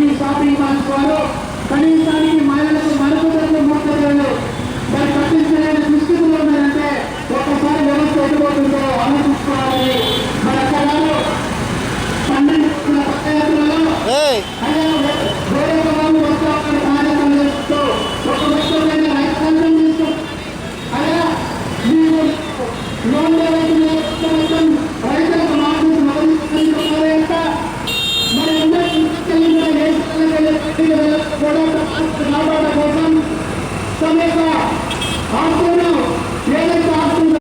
ఈ shopping malls వారు కనీసానికి మహిళలకు మరుగుదొడ్లు మూతలు మరి కట్టించలేని దుస్థితిలో ఉన్నారంటే ఒక్కసారి వ్యవస్థ ఎదుగుతుందో ఆలోచించుకోవాలని మరి అక్కడ 12 పదయాత్రలో వేరే వాళ్ళు వస్తూ కార్యక్రమం చేస్తూ ఒక వ్యక్తి రైతాంగం చేస్తూ అలా మీరు లోన్ రైతులకు మాకు మొదలుంట మరి కూడా రాబడ కోసం సమేత ఆందోళన